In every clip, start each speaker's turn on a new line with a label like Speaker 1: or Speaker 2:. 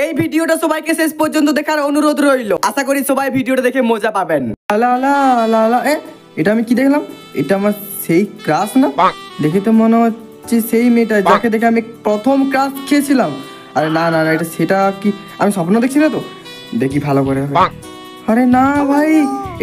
Speaker 1: এই ভিডিওটা সবাইকে শেষ পর্যন্ত দেখার অনুরোধ রইল। আশা করি সবাই ভিডিওটা দেখে মজা পাবেন। এটা আমি কি দেখলাম? এটা আমার সেই ক্রাশ না? দেখে তো মনে হচ্ছে সেই মেয়েটা যাকে দেখে আমি প্রথম ক্রাশ খেয়েছিলাম। আরে না না না, এটা সেটা কি আমি স্বপ্ন দেখছি না তো? দেখি ভালো করে। আরে না ভাই,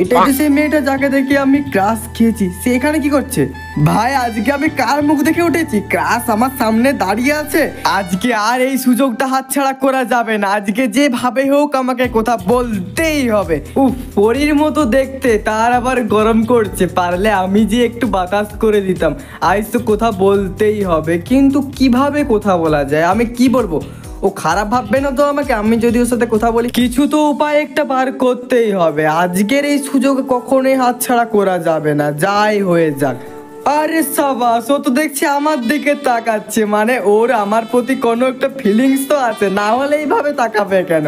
Speaker 1: এটা তো সেই মেয়েটা যাকে দেখে আমি ক্রাশ খেয়েছি। সে এখানে কি করছে? ভাই আজকে আমি কার মুখ দেখে উঠেছি? ক্রাশ আমার সামনে দাঁড়িয়ে আছে। আজকে আর এই সুযোগটা হাতছাড়া করা যাবে না। আজকে যেভাবে হোক আমাকে কথা বলতেই হবে। উফ, পরীর মতো দেখতে, তার আবার গরম করছে। পারলে আমি যে একটু বাতাস করে দিতাম। আজ তো কথা বলতেই হবে, কিন্তু কিভাবে কথা বলা যায়? আমি কি বলবো? ও খারাপ ভাববে না তো আমাকে আমি যদি ওর সাথে কথা বলি? কিছু তো উপায় একটা বার করতেই হবে। আজকের এই সুযোগ কখনোই হাতছাড়া করা যাবে না, যাই হয়ে যাক। আরে সাবাস, ও তো দেখছি আমার দিকে তাকাচ্ছে, মানে ওর আমার প্রতি কোনো একটা ফিলিংস তো আছে, না হলে এইভাবে তাকাবে কেন?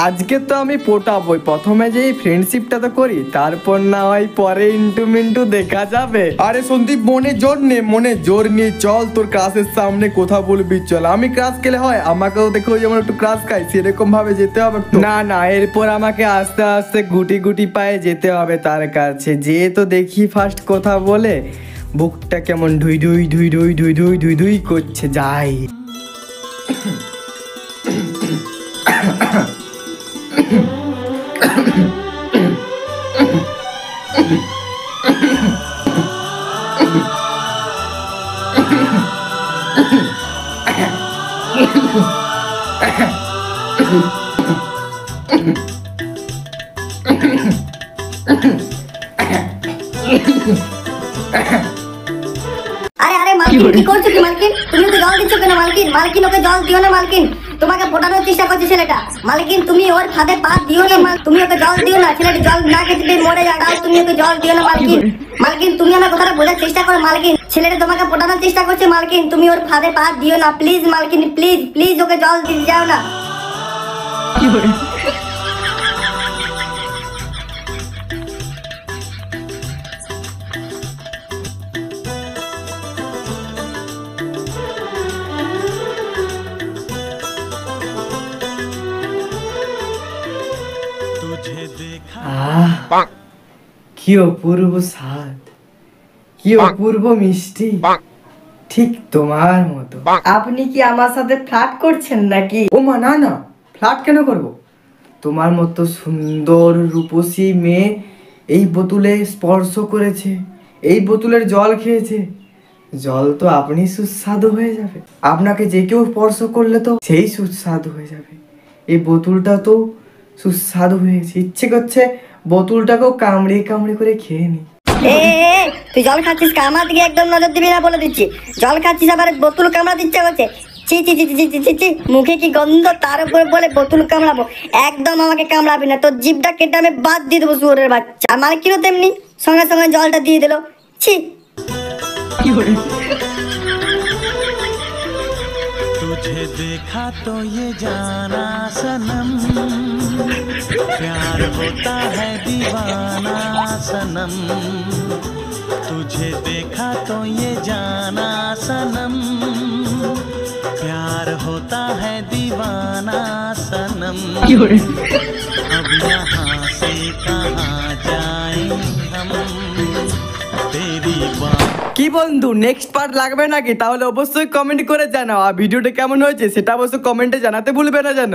Speaker 1: আজকে তো আমি পটাবই। প্রথমে যে এই ফ্রেন্ডশিপটা তো করি, তারপর না হয় পরে ইন্টু মিন্টু দেখা যাবে। আরে সন্দীপ, মনে জোর নিয়ে চল, তোর ক্লাসের সামনে কথা বলবি চল। আমি ক্লাস খেলে হয়? আমাকেও দেখো যেমন একটু ক্লাস খাই, সেরকম ভাবে যেতে হবে। না না, এরপর আমাকে আস্তে আস্তে গুটি গুটি পায়ে যেতে হবে তার কাছে। যে তো দেখি ফার্স্ট কথা বলে বুকটা কেমন ধুই ধুই ধুই ধুই ধুই ধুই ধুই ধুই করছে। যাই।
Speaker 2: আরে আরে মালকিন, কি করছো কি মালকিন? তুমি তো জল দিচ্ছ কেন মালকিন? মালকিন ওকে জল দিও না মালকিন, তোমাকে পটানোর চেষ্টা করছে ছেলেটা। মালকিন তুমি ওর ফাঁদে পা দিও না, তুমি ওকে জল দিও না। ছেলেটা জল না খেতে মরে যাও, তুমি ওকে জল দিও না মালকিন। মালকিন তুমি আমার কথাটা বোঝার চেষ্টা করো মালকিন, ছেলেটা তোমাকে পটানোর চেষ্টা করছে মালকিন, তুমি ওর ফাঁদে পা দিও না প্লিজ মালকিন, প্লিজ প্লিজ ওকে জল দিতে যাও না।
Speaker 1: কি অপূর্ব স্বাদ, কি অপূর্ব মিষ্টি, ঠিক তোমার মতো। আপনি কি আমার সাথে ফ্লার্ট করছেন নাকি? ও মা, না না, ফ্লার্ট কেন করব? তোমার মতো সুন্দর রূপসী মেয়ে এই বোতলে স্পর্শ করেছে, এই বোতলের জল খেয়েছে। জল তো আপনি সুস্বাদু হয়ে যাবে। আপনাকে যে কেউ স্পর্শ করলে তো সেই সুস্বাদু হয়ে যাবে। এই বোতলটা তো সুস্বাদু হয়েছে, ইচ্ছে করছে বোতলটাকেও কামড়ে কামড়ে করে খেয়ে নি।
Speaker 2: তুই জল খাচ্ছিস, আমার দিকে একদম নজর দিবি না বলে দিচ্ছি। জল খাচ্ছিস আবার বোতল কামড়া দিচ্ছে হচ্ছে। ছি ছি ছি ছি ছি ছি, মুখে কি গন্ধ, তার উপরে বলে বোতল কামড়াবো। একদম আমাকে কামড়াবি না, তোর জিভটা কেটে আমি বাদ দিয়ে দেবো শুয়োরের বাচ্চা। আমার কিনো তেমনি সঙ্গে সঙ্গে জলটা দিয়ে দিল। ছি।
Speaker 3: तुझे देखा तो ये जाना सनम, प्यार होता है दीवाना सनम। तुझे देखा तो ये जाना सनम, प्यार होता है दीवाना सनम। अब यहाँ से कहाँ जाएं हम, तेरी बात।
Speaker 1: কি বন্ধু, নেক্সট পার্ট লাগবে নাকি? তাহলে অবশ্যই কমেন্ট করে জানাও। আর ভিডিওটা কেমন হয়েছে সেটা অবশ্যই কমেন্টে জানাতে ভুলবে না যেন।